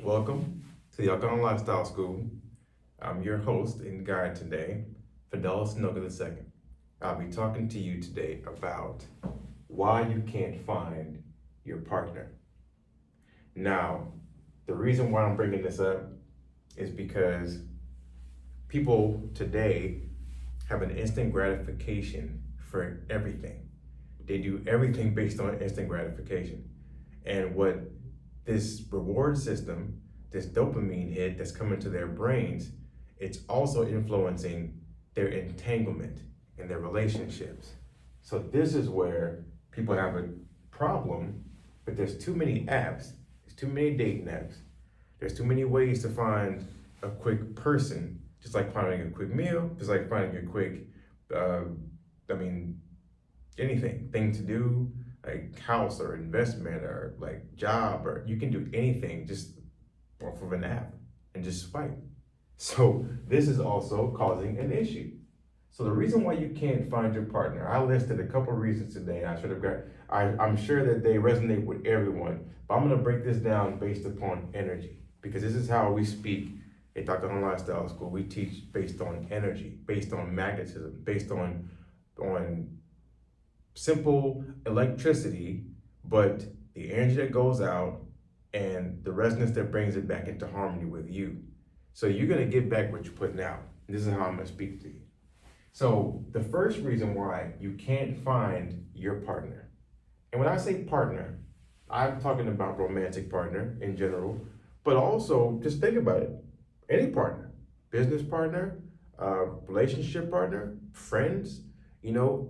Welcome to the Alkalign Lifestyle School. I'm your host and guide today, Fidelis Noga II. I'll be talking to you today about why you can't find your partner. Now, the reason why I'm bringing this up is because people today have an instant gratification for everything. They do everything based on instant gratification. And what this reward system, this dopamine hit that's coming to their brains, it's also influencing their entanglement in their relationships. So this is where people have a problem, but there's too many apps, there's too many dating apps, there's too many ways to find a quick person, just like finding a quick meal, just like finding a quick, anything, thing to do, like house or investment or like job, or you can do anything just off of an app and just swipe. So this is also causing an issue. So the reason why you can't find your partner, I listed a couple reasons today. I'm sure that they resonate with everyone, but I'm gonna break this down based upon energy, because this is how we speak at Alkalign Lifestyle School. We teach based on energy, based on magnetism, based on simple electricity, but the energy that goes out and the resonance that brings it back into harmony with you. So you're gonna get back what you're putting out. This is how I'm gonna speak to you. So the first reason why you can't find your partner, and when I say partner, I'm talking about romantic partner in general, but also just think about it, any partner, business partner, relationship partner, friends.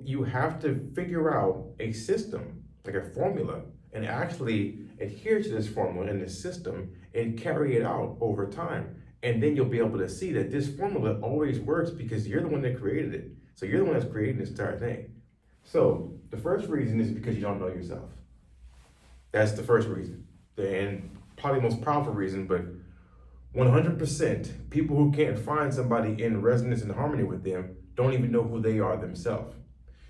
You have to figure out a system, like a formula, and actually adhere to this formula and this system and carry it out over time. And then you'll be able to see that this formula always works because you're the one that created it. So you're the one that's creating this entire thing. So the first reason is because you don't know yourself. That's the first reason. And probably the most powerful reason, but 100% people who can't find somebody in resonance and harmony with them don't even know who they are themselves.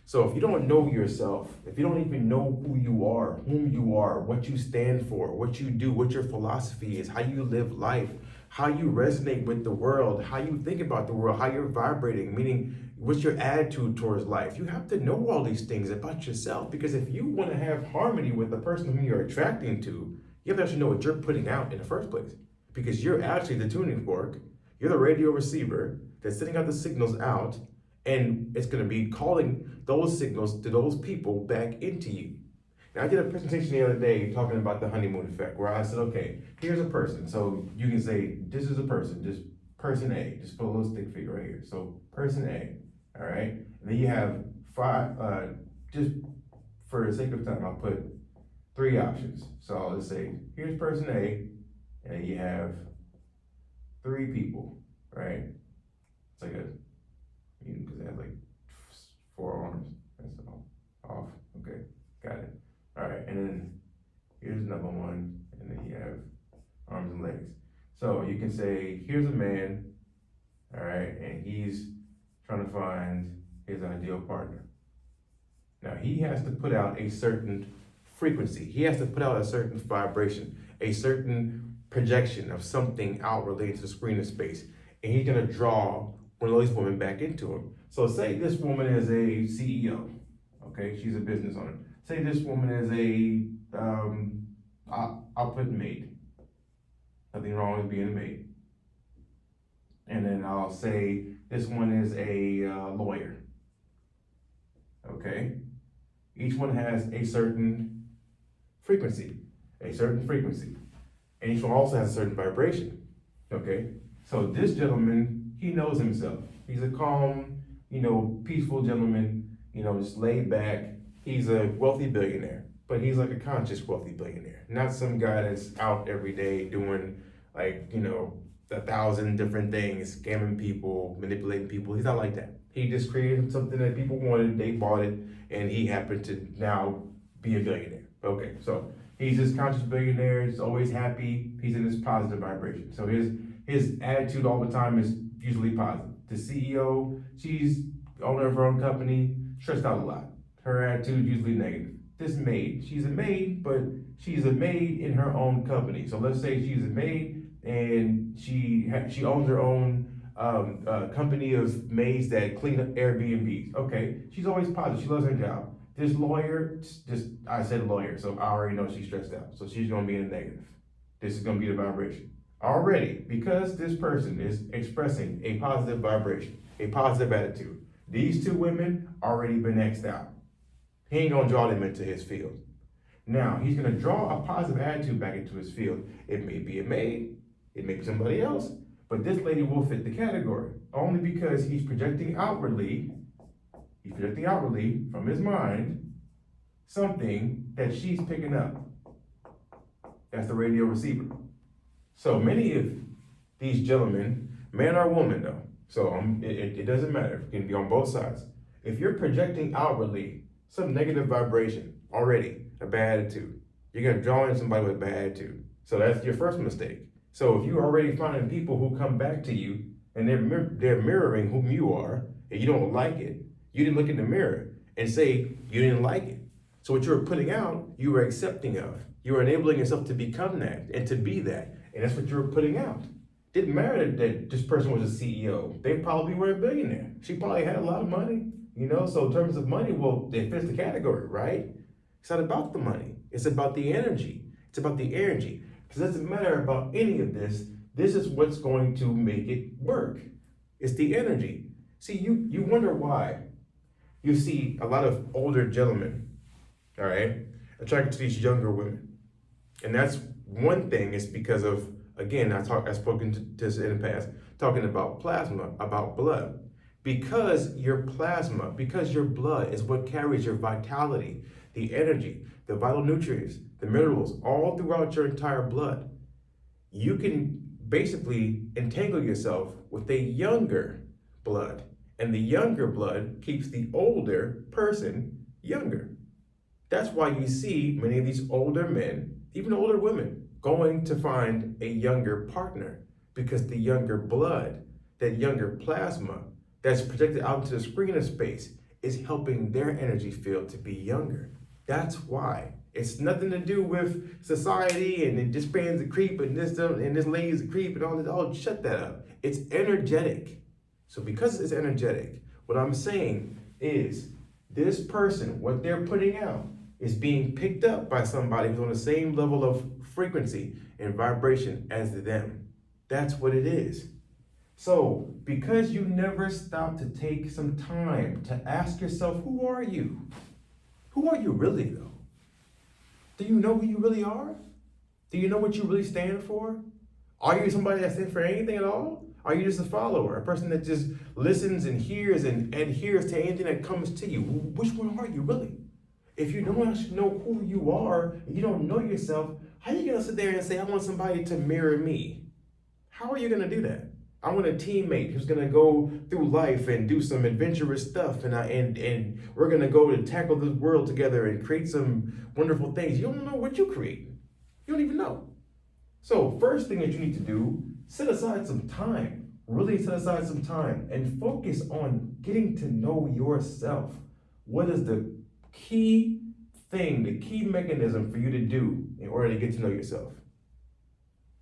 So if you don't know yourself, if you don't even know who you are, whom you are, what you stand for, what you do, what your philosophy is, how you live life, how you resonate with the world, how you think about the world, how you're vibrating, meaning what's your attitude towards life. You have to know all these things about yourself, because if you want to have harmony with the person whom you're attracting to, you have to actually know what you're putting out in the first place, because you're actually the tuning fork, you're the radio receiver that's sending out the signals out, and it's going to be calling those signals to those people back into you. Now, I did a presentation the other day talking about the honeymoon effect, where I said, okay, here's a person. So you can say, this is a person, just person A, just put a little stick figure right here. So person A, all right? And then you have five, just for the sake of time, I'll put 3 options. So I'll just say, here's person A, and you have 3 people, right? It's like because they have like 4 arms. That's all off. Okay, got it. All right, and then here's another one, and then you have arms and legs. So you can say, here's a man, all right, and he's trying to find his ideal partner. Now he has to put out a certain frequency. He has to put out a certain vibration, a certain projection of something out related to the screen of space, and he's gonna draw one of these women back into him. So say this woman is a CEO, okay? She's a business owner. Say this woman is a, I'll put maid. Nothing wrong with being a maid. And then I'll say this one is a lawyer, okay? Each one has a certain frequency, and each one also has a certain vibration, okay? So this gentleman, he knows himself. He's a calm, peaceful gentleman, just laid back. He's a wealthy billionaire, but he's like a conscious wealthy billionaire. Not some guy that's out every day doing 1,000 different things, scamming people, manipulating people. He's not like that. He just created something that people wanted, they bought it, and he happened to now be a billionaire. Okay, so he's this conscious billionaire, he's always happy, he's in this positive vibration. So his attitude all the time is usually positive. The CEO, she's owner of her own company, stressed out a lot. Her attitude usually negative. this maid. She's a maid, but she's a maid in her own company. So let's say she's a maid and she owns her own company of maids that clean up Airbnbs. Okay, she's always positive. She loves her job. This lawyer, I said lawyer, so I already know she's stressed out. So she's gonna be in the negative. This is gonna be the vibration. Already, because this person is expressing a positive vibration, a positive attitude, these two women already been X'd out. He ain't gonna draw them into his field. Now, he's gonna draw a positive attitude back into his field. It may be a maid, it may be somebody else, but this lady will fit the category, only because he's projecting outwardly from his mind something that she's picking up. That's the radio receiver. So many of these gentlemen, man or woman though, so it doesn't matter, it can be on both sides. If you're projecting outwardly some negative vibration, already a bad attitude, you're gonna draw in somebody with a bad attitude. So that's your first mistake. So if you're already finding people who come back to you and they're mirroring whom you are, and you don't like it, you didn't look in the mirror and say you didn't like it. So what you were putting out, you were accepting of. You were enabling yourself to become that and to be that. And that's what you were putting out. Didn't matter that this person was a CEO. They probably were a billionaire. She probably had a lot of money, So in terms of money, well, it fits the category, right? It's not about the money. It's about the energy. It's about the energy. Because it doesn't matter about any of this. This is what's going to make it work. It's the energy. See, you wonder why you see a lot of older gentlemen, all right, attracted to these younger women. And that's one thing, is because of, again, I've spoken to this in the past, talking about plasma, about blood. Because your plasma, because your blood is what carries your vitality, the energy, the vital nutrients, the minerals, all throughout your entire blood. You can basically entangle yourself with a younger blood. And the younger blood keeps the older person younger. That's why you see many of these older men, even older women, going to find a younger partner, because the younger blood, that younger plasma that's projected out into the screen of space is helping their energy field to be younger. That's why. It's nothing to do with society and this man's a creep and this lady's a creep and all that. Oh, shut that up. It's energetic. So because it's energetic, what I'm saying is this person, what they're putting out, is being picked up by somebody who's on the same level of frequency and vibration as them. That's what it is. So because you never stop to take some time to ask yourself, who are you? Who are you really though? Do you know who you really are? Do you know what you really stand for? Are you somebody that stands for anything at all? Are you just a follower, a person that just listens and hears and adheres to anything that comes to you? Which one are you really? If you don't actually know who you are, and you don't know yourself, how are you gonna sit there and say, I want somebody to mirror me? How are you gonna do that? I want a teammate who's gonna go through life and do some adventurous stuff, and we're gonna go and tackle this world together and create some wonderful things. You don't know what you create. You don't even know. So first thing that you need to do, set aside some time. Really set aside some time and focus on getting to know yourself. What is the key thing, the key mechanism for you to do in order to get to know yourself?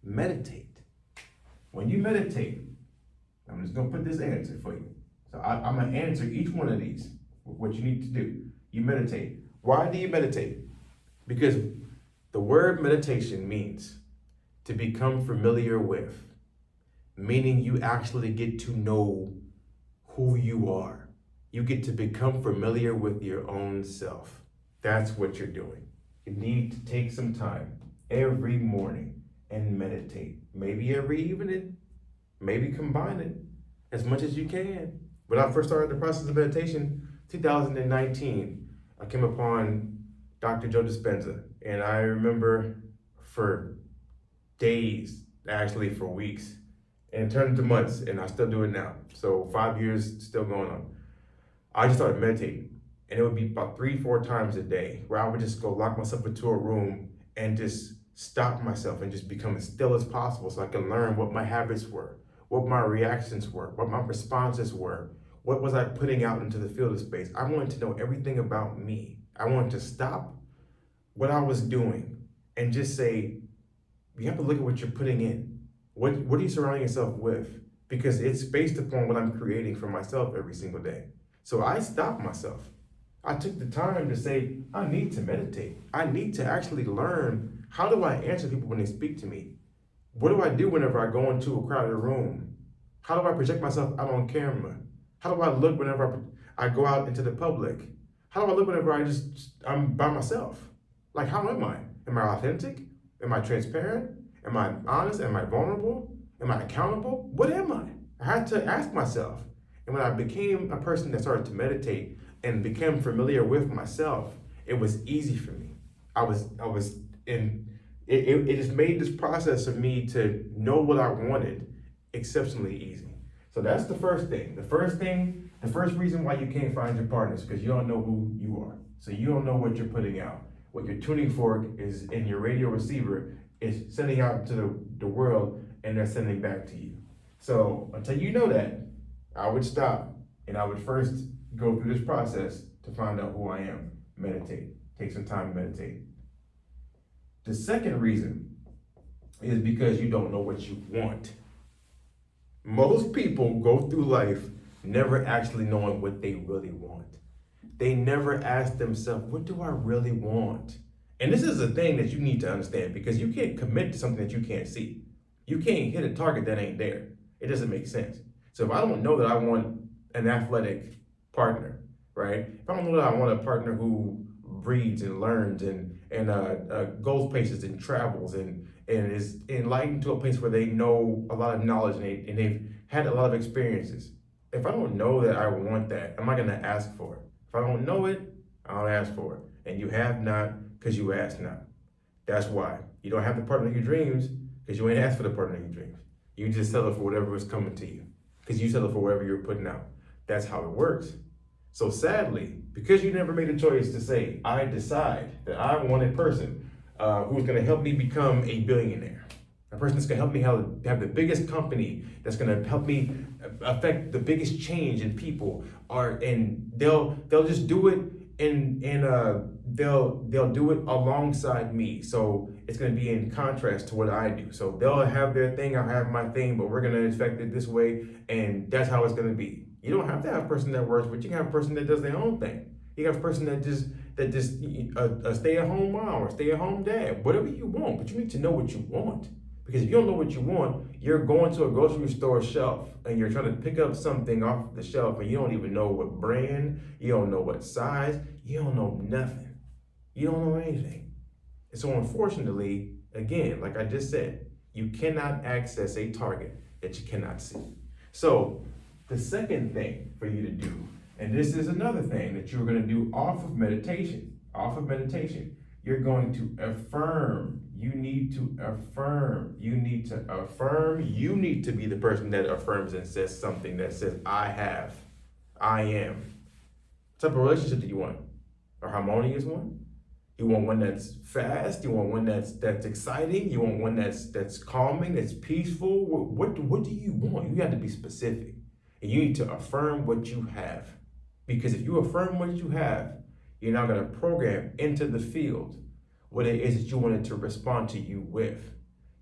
Meditate. When you meditate, I'm just gonna put this answer for you. So I'm gonna answer each one of these, what you need to do. You meditate. Why do you meditate? Because the word meditation means to become familiar with, meaning you actually get to know who you are. You get to become familiar with your own self. That's what you're doing. You need to take some time every morning and meditate. Maybe every evening, maybe combine it as much as you can. When I first started the process of meditation, 2019, I came upon Dr. Joe Dispenza. And I remember for days, actually for weeks, and it turned into months, and I still do it now. So 5 years still going on. I just started meditating, and it would be about 3-4 times a day where I would just go lock myself into a room and just stop myself and just become as still as possible so I can learn what my habits were, what my reactions were, what my responses were, what was I putting out into the field of space. I wanted to know everything about me. I wanted to stop what I was doing and just say, you have to look at what you're putting in. What are you surrounding yourself with? Because it's based upon what I'm creating for myself every single day. So I stopped myself. I took the time to say, I need to meditate. I need to actually learn, how do I answer people when they speak to me? What do I do whenever I go into a crowded room? How do I project myself out on camera? How do I look whenever I go out into the public? How do I look whenever I'm by myself? Like, how am I? Am I authentic? Am I transparent? Am I honest? Am I vulnerable? Am I accountable? What am I? I had to ask myself. And when I became a person that started to meditate and became familiar with myself, it was easy for me. It just made this process of me to know what I wanted exceptionally easy. So that's the first thing. The first reason why you can't find your partner is because you don't know who you are. So you don't know what you're putting out. What your tuning fork is in your radio receiver is sending out into the world, and they're sending back to you. So until you know that, I would stop and I would first go through this process to find out who I am. Meditate. Take some time to meditate. The second reason is because you don't know what you want. Most people go through life never actually knowing what they really want. They never ask themselves, what do I really want? And this is a thing that you need to understand, because you can't commit to something that you can't see. You can't hit a target that ain't there. It doesn't make sense. So if I don't know that I want an athletic partner, right? If I don't know that I want a partner who reads and learns and goes places and travels and is enlightened to a place where they know a lot of knowledge and they've had a lot of experiences. If I don't know that I want that, I'm not gonna ask for it. If I don't know it, I don't ask for it. And you have not because you ask not. That's why. You don't have the partner of your dreams because you ain't asked for the partner of your dreams. You just settle for whatever is coming to you because you settle for whatever you're putting out. That's how it works. So sadly, because you never made a choice to say, I decide that I want a person who's gonna help me become a billionaire, a person that's gonna help me have the biggest company, that's gonna help me affect the biggest change in people, and they'll just do it and they'll do it alongside me. So it's gonna be in contrast to what I do. So they'll have their thing, I'll have my thing, but we're gonna affect it this way, and that's how it's gonna be. You don't have to have a person that works, but you can have a person that does their own thing. You have a person that just a stay-at-home mom or stay-at-home dad, whatever you want, but you need to know what you want. Because if you don't know what you want, you're going to a grocery store shelf and you're trying to pick up something off the shelf and you don't even know what brand, you don't know what size, you don't know nothing. You don't know anything. And so unfortunately, again, like I just said, you cannot access a target that you cannot see. So the second thing for you to do, and this is another thing that you're going to do off of meditation, you're going to affirm. You need to affirm. You need to affirm. You need to be the person that affirms and says something that says, I have, I am. What type of relationship do you want? A harmonious one? You want one that's fast? You want one that's exciting? You want one that's calming, that's peaceful? What do you want? You have to be specific. And you need to affirm what you have. Because if you affirm what you have, you're now going to program into the field what it is that you wanted to respond to you with.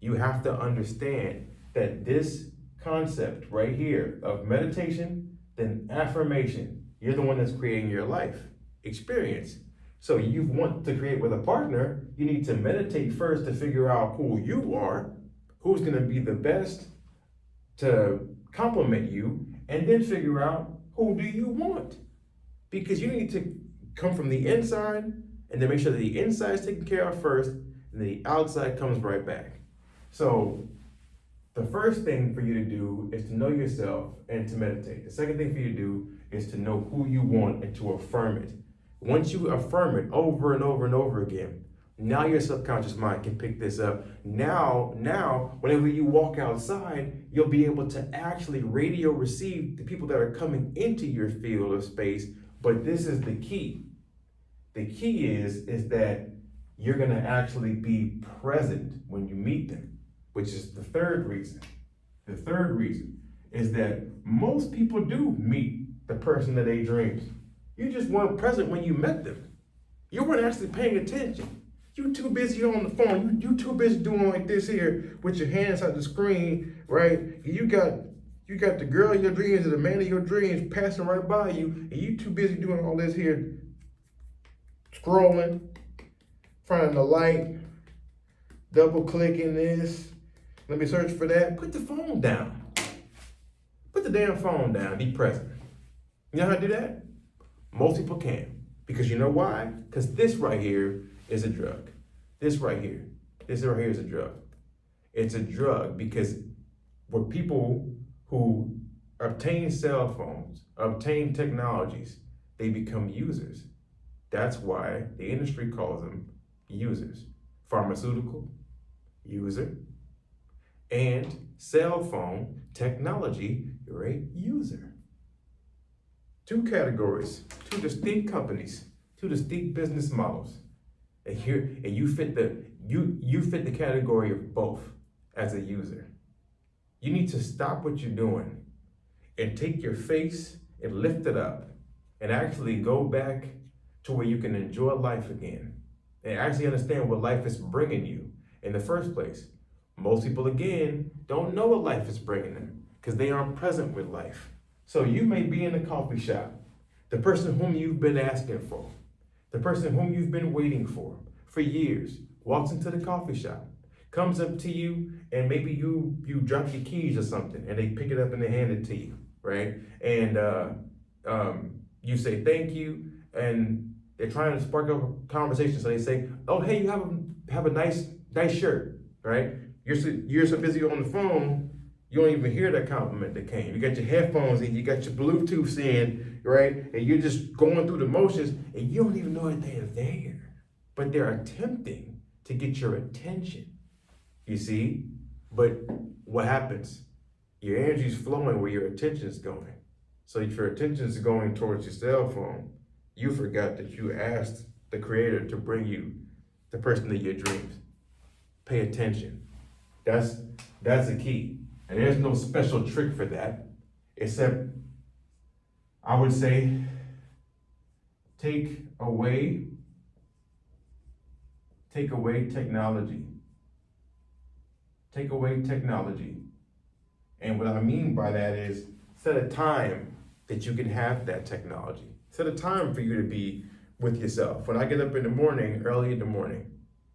You have to understand that this concept right here of meditation, then affirmation, you're the one that's creating your life experience. So you want to create with a partner, you need to meditate first to figure out who you are, who's going to be the best to complement you, and then figure out who do you want. Because you need to come from the inside and then make sure that the inside is taken care of first, and the outside comes right back. So the first thing for you to do is to know yourself and to meditate. The second thing for you to do is to know who you want and to affirm it. Once you affirm it over and over and over again, now your subconscious mind can pick this up. Now, whenever you walk outside, you'll be able to actually radio receive the people that are coming into your field of space. But this is the key. The key is that you're gonna actually be present when you meet them, which is the third reason. The third reason is that most people do meet the person that they dreamed. You just weren't present when you met them. You weren't actually paying attention. You too busy on the phone. You too busy doing like this here with your hands on the screen, right? You got the girl of your dreams or the man of your dreams passing right by you, and you too busy doing all this here, scrolling, finding the light, double clicking this. Let me search for that. Put the phone down. Put the damn phone down. Be present. You know how to do that? Most people can. Because you know why? Because this right here is a drug. This right here is a drug. It's a drug because for people who obtain cell phones, obtain technologies, they become users. That's why the industry calls them users. Pharmaceutical, user, and cell phone technology, you're a user. Two categories, two distinct companies, two distinct business models. And you fit the category of both as a user. You need to stop what you're doing and take your face and lift it up and actually go back to where you can enjoy life again and actually understand what life is bringing you in the first place. Most people, again, don't know what life is bringing them because they aren't present with life. So you may be in a coffee shop, the person whom you've been asking for, the person whom you've been waiting for years, walks into the coffee shop, comes up to you, and maybe you drop your keys or something, and they pick it up and they hand it to you, right? And you say thank you, and they're trying to spark up a conversation. So they say, "Oh, hey, you have a nice shirt, right?" You're so busy on the phone, you don't even hear that compliment that came. You got your headphones in, you got your Bluetooth in, right? And you're just going through the motions, and you don't even know that they're there. But they're attempting to get your attention, you see? But what happens? Your energy is flowing where your attention is going. So if your attention is going towards your cell phone, you forgot that you asked the Creator to bring you the person of your dreams. Pay attention. That's the key. And there's no special trick for that, except I would say take away technology. Take away technology. And what I mean by that is set a time that you can have that technology. Set a time for you to be with yourself. When I get up in the morning, early in the morning,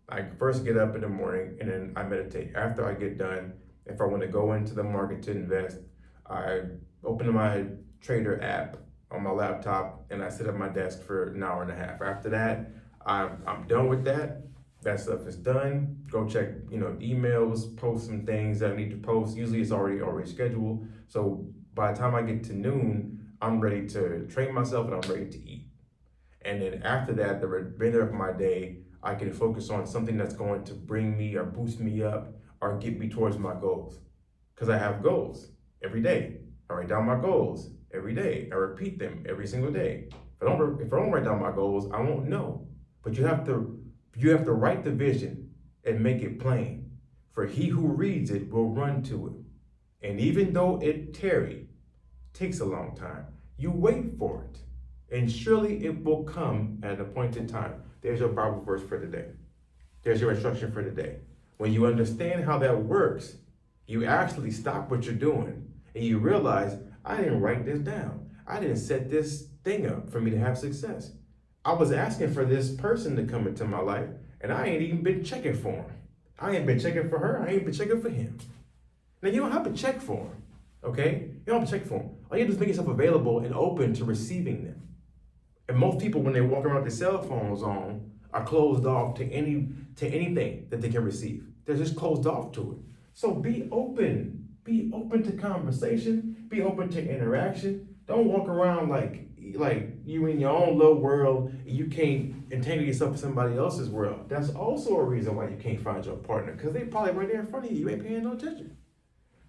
I first get up in the morning and then I meditate. After I get done, if I want to go into the market to invest, I open my trader app on my laptop and I sit at my desk for an hour and a half. After that, I'm done with that. That stuff is done. Go check, emails, post some things that I need to post. Usually it's already scheduled. So by the time I get to noon, I'm ready to train myself and I'm ready to eat. And then after that, the remainder of my day, I can focus on something that's going to bring me or boost me up or get me towards my goals. Because I have goals every day. I write down my goals every day. I repeat them every single day. If I don't write down my goals, I won't know. But you have to write the vision and make it plain. For he who reads it will run to it. And even though it takes a long time, you wait for it. And surely it will come at an appointed time. There's your Bible verse for today. There's your instruction for today. When you understand how that works, you actually stop what you're doing and you realize, I didn't write this down. I didn't set this thing up for me to have success. I was asking for this person to come into my life and I ain't even been checking for him. I ain't been checking for her. I ain't been checking for him. Now you don't have to check for him, okay? You don't have to check for him. All you have to do is make yourself available and open to receiving them. And most people, when they walk around with their cell phones on, are closed off to anything that they can receive. They're just closed off to it. So be open. Be open to conversation. Be open to interaction. Don't walk around like you in your own little world and you can't entangle yourself in somebody else's world. That's also a reason why you can't find your partner, because they probably right there in front of you. You ain't paying no attention.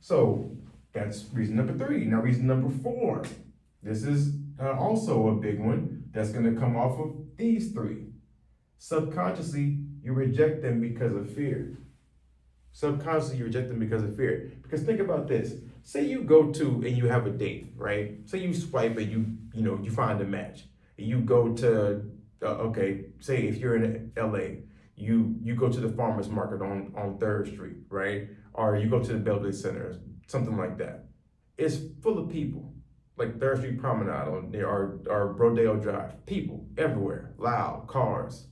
So that's reason number 3. Now reason number 4. This is also a big one that's going to come off of these 3. Subconsciously, you reject them because of fear. Subconsciously, you reject them because of fear. Because think about this. Say you go to and you have a date, right? Say you swipe and you find a match. You go to, say if you're in LA, You go to the farmer's market on 3rd Street, right? Or you go to the Beltway Center, something like that. It's full of people, like 3rd Street Promenade or Rodeo Drive. People everywhere, loud, cars,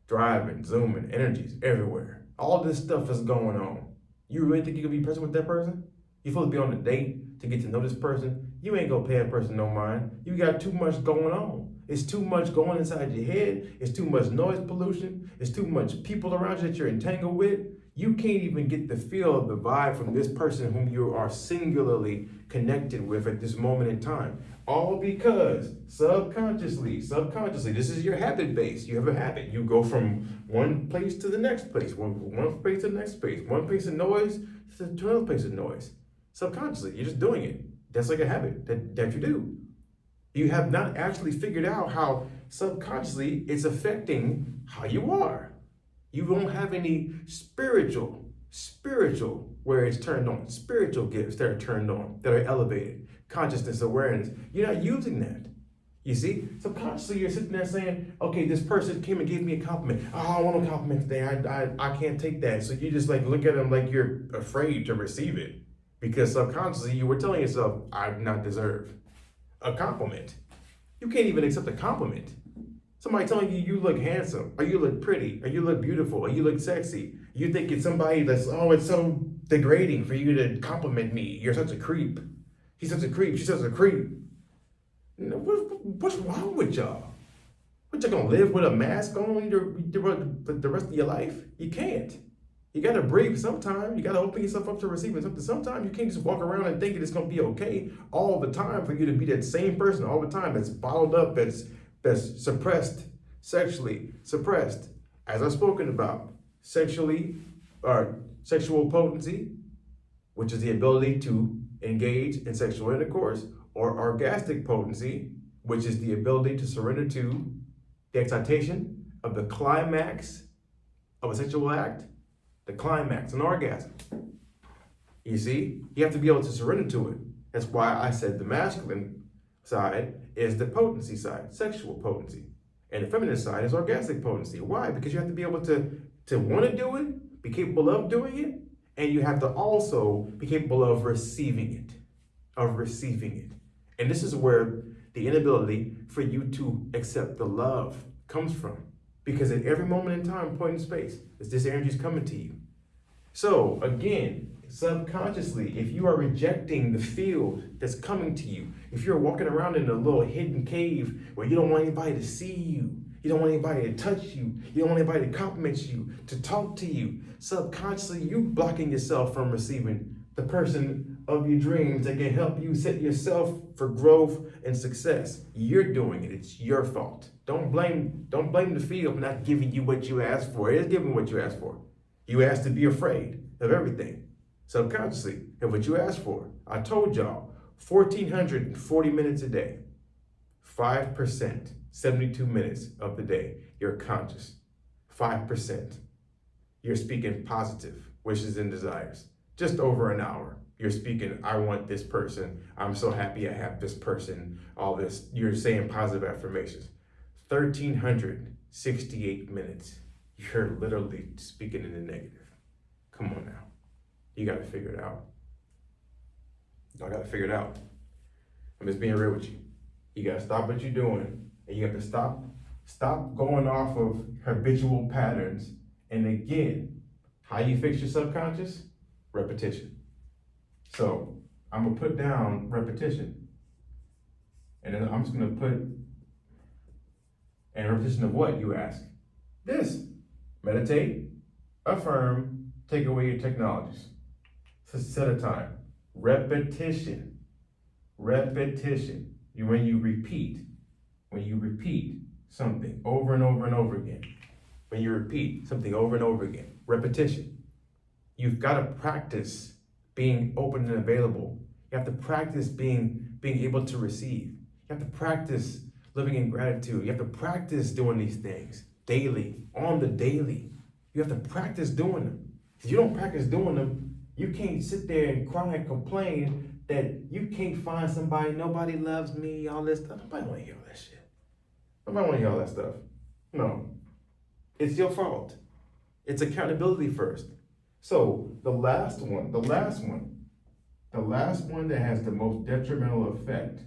driving, zooming, energies everywhere. All this stuff is going on. You really think you can be present with that person? You supposed to be on a date to get to know this person? You ain't gonna pay a person no mind. You got too much going on. It's too much going inside your head. It's too much noise pollution. It's too much people around you that you're entangled with. You can't even get the feel of the vibe from this person whom you are singularly connected with at this moment in time. All because subconsciously, this is your habit base. You have a habit. You go from one place to the next place, one place to the next place, one place of noise to another place of noise. Subconsciously, you're just doing it. That's like a habit that you do. You have not actually figured out how subconsciously it's affecting how you are. You don't have any spiritual where it's turned on, spiritual gifts that are turned on, that are elevated, consciousness, awareness. You're not using that. You see, subconsciously you're sitting there saying, okay, this person came and gave me a compliment. Oh, I want a compliment today. I can't take that. So you just like look at them like you're afraid to receive it because subconsciously you were telling yourself, I do not deserve a compliment. You can't even accept a compliment. Somebody telling you you look handsome, or you look pretty, or you look beautiful, or you look sexy. You think it's somebody that's, oh, it's so degrading for you to compliment me. You're such a creep. He's such a creep. She's such a creep. What's wrong with y'all? What, you gonna live with a mask on the rest of your life? You can't. You gotta breathe sometime. You gotta open yourself up to receiving something. Sometimes you can't just walk around and thinking it's gonna be okay all the time for you to be that same person all the time that's bottled up, that's suppressed, sexually suppressed. As I've spoken about, sexual potency, which is the ability to engage in sexual intercourse, or orgastic potency, which is the ability to surrender to the excitation of the climax of a sexual act, the climax, an orgasm. You see, you have to be able to surrender to it. That's why I said the masculine side is the potency side, sexual potency. And the feminine side is orgastic potency. Why? Because you have to be able to want to do it, be capable of doing it, and you have to also be capable of receiving it. And this is where the inability for you to accept the love comes from. Because at every moment in time, point in space, this energy is coming to you. So again, subconsciously, if you are rejecting the field that's coming to you, if you're walking around in a little hidden cave where you don't want anybody to see you, you don't want anybody to touch you, you don't want anybody to compliment you, to talk to you, subconsciously you blocking yourself from receiving the person of your dreams that can help you set yourself for growth and success. You're doing it. It's your fault. Don't blame the field for not giving you what you asked for. It is giving what you asked for. You asked to be afraid of everything. Subconsciously, of what you asked for. I told y'all, 1,440 minutes a day. 5%, 72 minutes of the day, you're conscious. 5%, you're speaking positive wishes and desires. Just over an hour, you're speaking, I want this person. I'm so happy I have this person. All this, you're saying positive affirmations. 1,368 minutes, you're literally speaking in the negative. Come on now. You got to figure it out. Y'all got to figure it out. I'm just being real with you. You got to stop what you're doing, and you have to stop going off of habitual patterns. And again, how you fix your subconscious? Repetition. So I'm going to put down repetition. And then I'm just going to put, and repetition of what, you ask? This. Meditate, affirm, take away your technologies. Set a time. Repetition. When you repeat something over and over and over again. When you repeat something over and over again. Repetition. You've got to practice being open and available. You have to practice being able to receive. You have to practice living in gratitude. You have to practice doing these things daily, on the daily. You have to practice doing them. If you don't practice doing them, you can't sit there and cry and complain that you can't find somebody, nobody loves me, all this stuff. Nobody want to hear all that shit. Nobody want to hear all that stuff. No. It's your fault. It's accountability first. So the last one that has the most detrimental effect,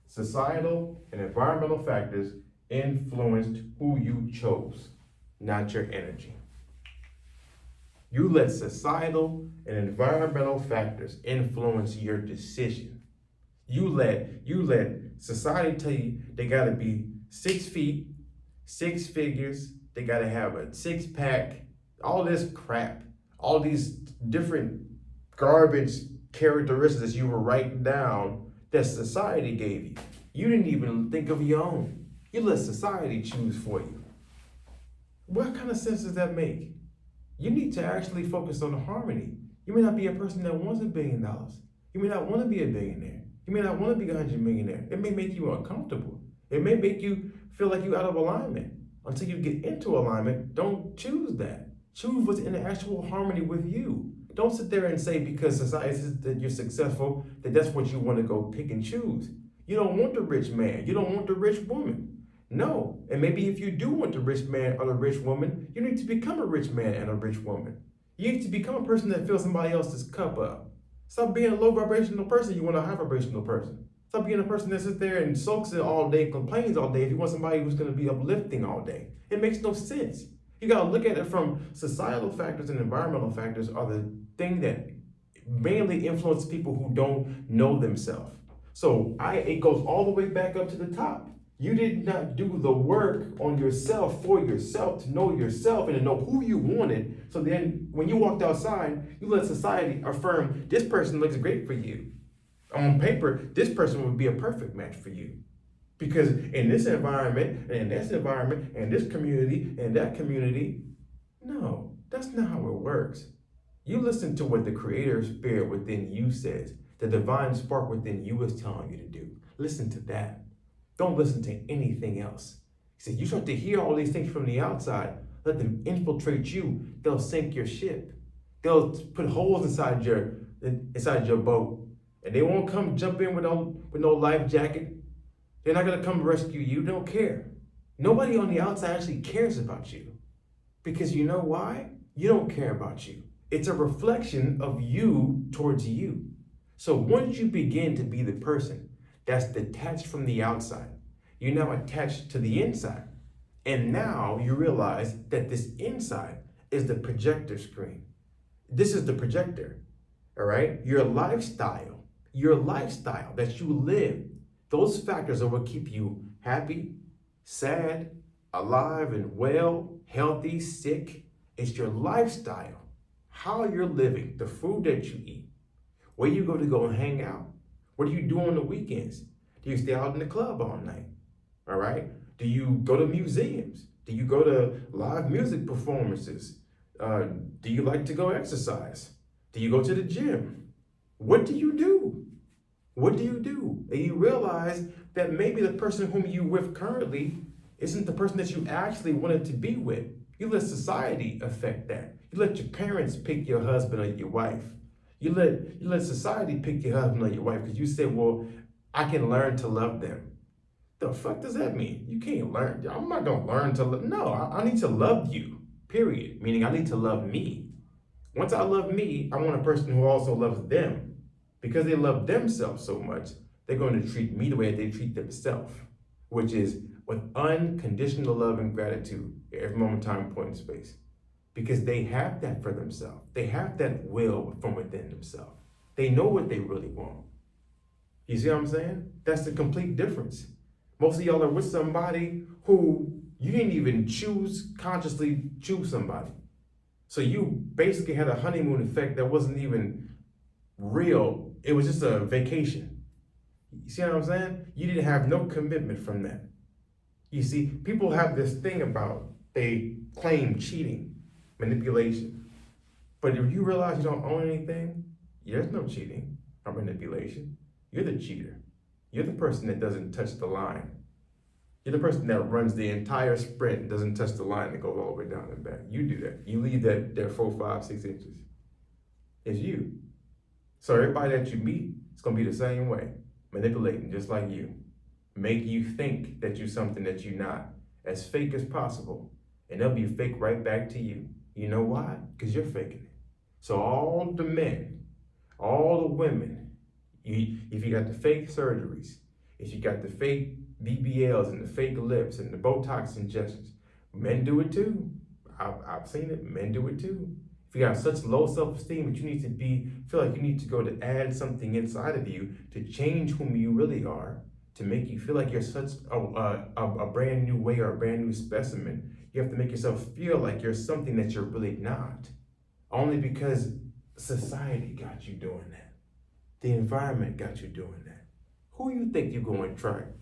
societal and environmental factors influenced who you chose, not your energy. You let societal and environmental factors influence your decision. You let society tell you they gotta be 6 feet, 6 figures, they gotta have a 6-pack, all this crap, all these different garbage characteristics you were writing down that society gave you. You didn't even think of your own. You let society choose for you. What kind of sense does that make? You need to actually focus on the harmony. You may not be a person that wants $1 billion. You may not want to be a billionaire. You may not want to be a 100-millionaire. It may make you uncomfortable. It may make you feel like you're out of alignment. Until you get into alignment, don't choose that. Choose what's in actual harmony with you. Don't sit there and say because society says that you're successful, that that's what you want to go pick and choose. You don't want the rich man. You don't want the rich woman. No. And maybe if you do want the rich man or the rich woman, you need to become a rich man and a rich woman. You need to become a person that fills somebody else's cup up. Stop being a low vibrational person. You want a high vibrational person. Stop being a person that sits there and sulks it all day, complains all day. If you want somebody who's going to be uplifting all day, it makes no sense. You got to look at it from societal factors and environmental factors are the thing that mainly influence people who don't know themselves. So it goes all the way back up to the top. You did not do the work on yourself for yourself to know yourself and to know who you wanted. So then when you walked outside, you let society affirm this person looks great for you. On paper, this person would be a perfect match for you. Because in this environment, and this environment, and this community, and that community, no, that's not how it works. You listen to what the creator spirit within you says, the divine spark within you is telling you to do. Listen to that. Don't listen to anything else. He said, you start to hear all these things from the outside, let them infiltrate you. They'll sink your ship. They'll put holes inside your boat. And they won't come jump in with no life jacket. They're not gonna come rescue you. They don't care. Nobody on the outside actually cares about you. Because you know why? You don't care about you. It's a reflection of you towards you. So once you begin to be the person that's detached from the outside, you're now attached to the inside. And now you realize that this inside is the projector screen. This is the projector, all right? Your lifestyle that you live, those factors are what keep you happy, sad, alive and well, healthy, sick. It's your lifestyle, how you're living, the food that you eat, where you go and hang out. What do you do on the weekends? Do you stay out in the club all night? All right? Do you go to museums? Do you go to live music performances? Do you like to go exercise? Do you go to the gym? What do you do? What do you do? And you realize that maybe the person whom you with currently isn't the person that you actually wanted to be with. You let society affect that. You let your parents pick your husband or your wife. You let society pick your husband or your wife because you said, well, I can learn to love them. The fuck does that mean? You can't learn. I'm not going to learn to love. No, I need to love you, period. Meaning I need to love me. Once I love me, I want a person who also loves them. Because they love themselves so much, they're going to treat me the way they treat themselves, which is with unconditional love and gratitude at every moment, time, point, and space. Because they have that for themselves. They have that will from within themselves. They know what they really want. You see what I'm saying? That's the complete difference. Most of y'all are with somebody who you didn't even consciously choose somebody. So you basically had a honeymoon effect that wasn't even real. It was just a vacation. You see what I'm saying? You didn't have no commitment from that. You see, people have this thing about, they claim cheating, manipulation. But if you realize you don't own anything, there's no cheating or manipulation. You're the cheater. You're the person that doesn't touch the line. You're the person that runs the entire sprint and doesn't touch the line and goes all the way down and back. You do that. You leave that there 4, 5, 6 inches. It's you. So everybody that you meet, it's gonna be the same way, manipulating just like you. Make you think that you're something that you're not, as fake as possible. And they'll be fake right back to you. You know why? Because you're faking it. So all the men, all the women, if you got the fake surgeries, if you got the fake BBLs and the fake lips and the Botox injections, men do it too. I've seen it. Men do it too. If you have such low self-esteem that you need to feel like you need to go to add something inside of you to change whom you really are, to make you feel like you're such a brand new way or a brand new specimen, you have to make yourself feel like you're something that you're really not. Only because society got you doing that. The environment got you doing that. Who you think you're going to attract?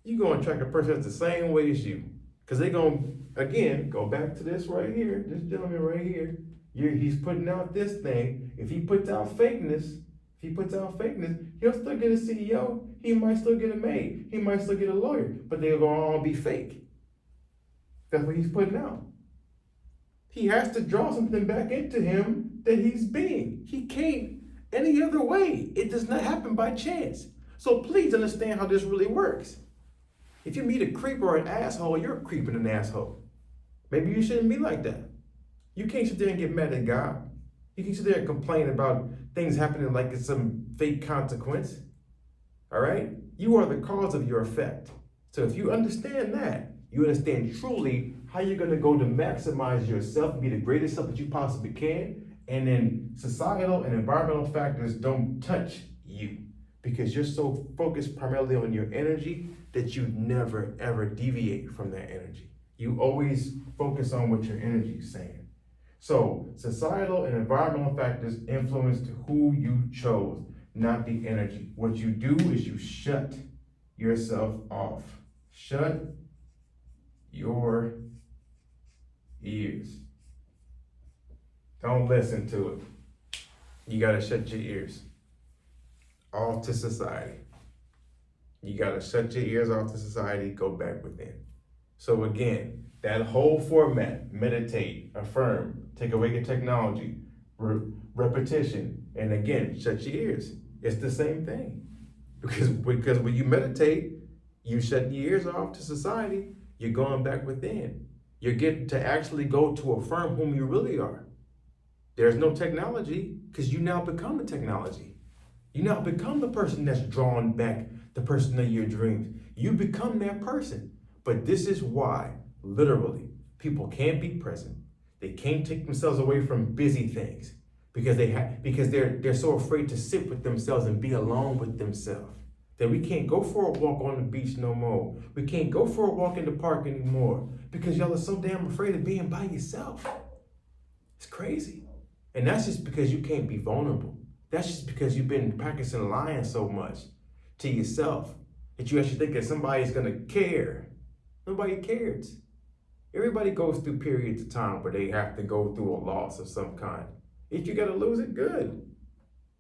You're going to attract a person that's the same way as you. Because they're going to, again, go back to this right here, this gentleman right here. He's putting out this thing. If he puts out fakeness, he'll still get a CEO. He might still get a maid. He might still get a lawyer. But they're going to all be fake. That's what he's putting out. He has to draw something back into him that he's being. He can't any other way. It does not happen by chance. So please understand how this really works. If you meet a creep or an asshole, you're a creep and an asshole. Maybe you shouldn't be like that. You can't sit there and get mad at God. You can sit there and complain about things happening like it's some fake consequence. All right? You are the cause of your effect. So if you understand that, you understand truly how you're going to go to maximize yourself and be the greatest self that you possibly can. And then societal and environmental factors don't touch you because you're so focused primarily on your energy that you never, ever deviate from that energy. You always focus on what your energy is saying. So societal and environmental factors influence who you chose, not the energy. What you do is you shut yourself off. Shut your ears. Don't listen to it. You gotta shut your ears off to society. You gotta shut your ears off to society, go back within. So again, that whole format, meditate, affirm, take away the technology, repetition, and again, shut your ears. It's the same thing. Because when you meditate, you shut your ears off to society, you're going back within. You're getting to actually go to affirm whom you really are. There's no technology because you now become the technology. You now become the person that's drawn back, the person of your dreams. You become that person. But this is why, literally, people can't be present. They can't take themselves away from busy things because they're so afraid to sit with themselves and be alone with themselves. That we can't go for a walk on the beach no more. We can't go for a walk in the park anymore because y'all are so damn afraid of being by yourself. It's crazy. And that's just because you can't be vulnerable. That's just because you've been practicing lying so much to yourself that you actually think that somebody's gonna care. Nobody cares. Everybody goes through periods of time where they have to go through a loss of some kind. If you gotta lose it, good.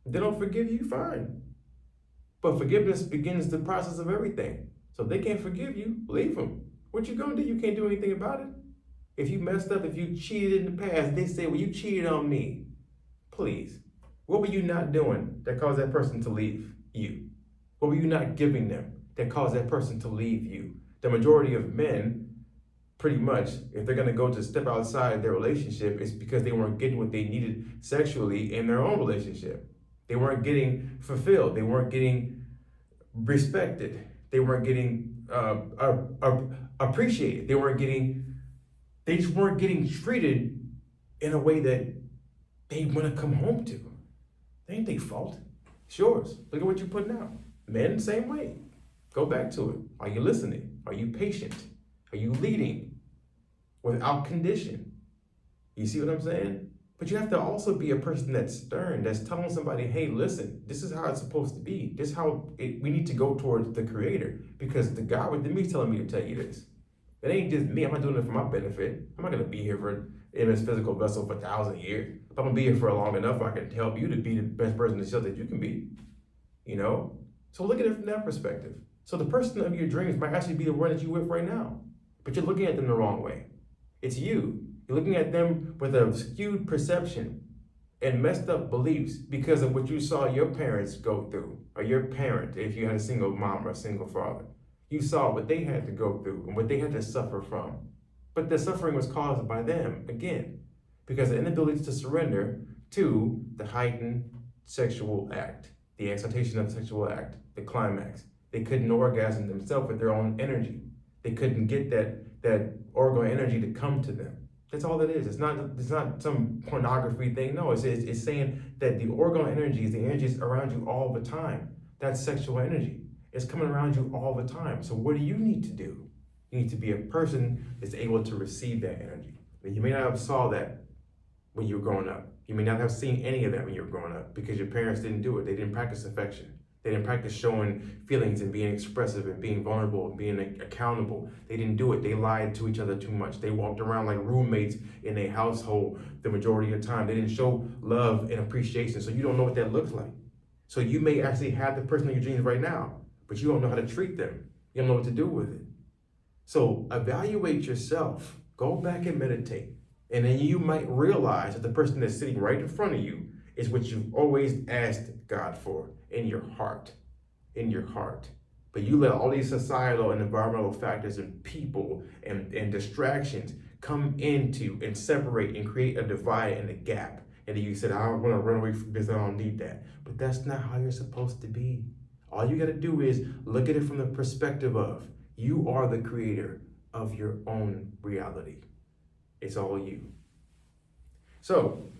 If they don't forgive you, fine. But forgiveness begins the process of everything. So if they can't forgive you, leave them. What you gonna do? You can't do anything about it. If you messed up, if you cheated in the past, they say, well, you cheated on me. Please. What were you not doing that caused that person to leave you? What were you not giving them that caused that person to leave you? The majority of men, pretty much, if they're gonna go to step outside their relationship, it's because they weren't getting what they needed sexually in their own relationship. They weren't getting fulfilled. They weren't getting respected. They weren't getting appreciated. They just weren't getting treated in a way that they want to come home to. They ain't their fault. It's yours. Look at what you're putting out. Men, same way. Go back to it. Are you listening? Are you patient? Are you leading without condition? You see what I'm saying? But you have to also be a person that's stern, that's telling somebody, hey, listen, this is how it's supposed to be. This is how we need to go towards the creator. Because the God within me is telling me to tell you this. It ain't just me. I'm not doing it for my benefit. I'm not going to be here in this physical vessel for 1,000 years. If I'm going to be here for long enough, I can help you to be the best person in the show that you can be. You know? So look at it from that perspective. So the person of your dreams might actually be the one that you're with right now. But you're looking at them the wrong way. It's you. You're looking at them with a skewed perception and messed up beliefs because of what you saw your parents go through, or your parent, if you had a single mom or a single father. You saw what they had to go through and what they had to suffer from. But the suffering was caused by them, again. because the inability to surrender to the heightened sexual act, the excitation of the sexual act, the climax. They couldn't orgasm themselves with their own energy. They couldn't get that orgasm energy to come to them. That's all it is. It's not some pornography thing. No, it's saying that the orgasm energy is the energies around you all the time. That's sexual energy. It's coming around you all the time. So what do you need to do? You need to be a person that's able to receive that energy. And you may not have saw that when you were growing up. You may not have seen any of that when you were growing up because your parents didn't do it. They didn't practice affection. They didn't practice showing feelings and being expressive and being vulnerable and being accountable. They didn't do it. They lied to each other too much. They walked around like roommates in a household the majority of the time. They didn't show love and appreciation, so you don't know what that looks like. So you may actually have the person in your dreams right now, but you don't know how to treat them. You don't know what to do with it. So evaluate yourself. Go back and meditate. And then you might realize that the person that's sitting right in front of you is what you've always asked God for in your heart. In your heart. But you let all these societal and environmental factors and people and distractions come into and separate and create a divide and a gap. And then you said, I want to run away from this, I don't need that. But that's not how you're supposed to be. All you got to do is look at it from the perspective of you are the creator of your own reality. It's all you. So,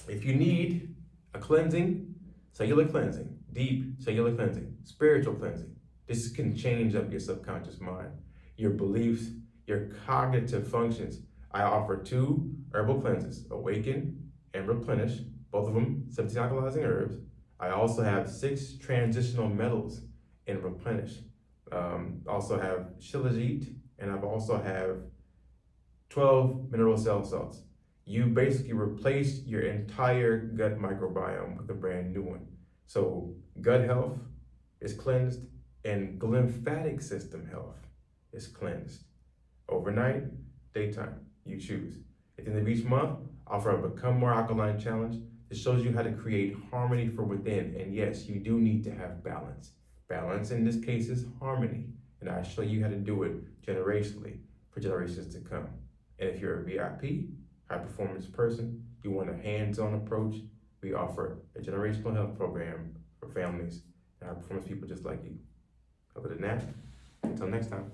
if you need a cleansing, cellular cleansing, deep cellular cleansing, spiritual cleansing, this can change up your subconscious mind, your beliefs, your cognitive functions. I offer 2 herbal cleanses, Awaken and Replenish, both of them 17 alkalizing herbs. I also have 6 transitional metals in Replenish. Also have Shilajit, and I've also have 12 mineral cell salts. You basically replace your entire gut microbiome with a brand new one. So gut health is cleansed and lymphatic system health is cleansed. Overnight, daytime, you choose. At the end of each month, I offer a Become More Alkalign challenge. It shows you how to create harmony from within. And yes, you do need to have balance. Balance in this case is harmony. And I show you how to do it generationally for generations to come. And if you're a VIP, high performance person, you want a hands-on approach, we offer a generational health program for families and high performance people just like you. Other than that, until next time.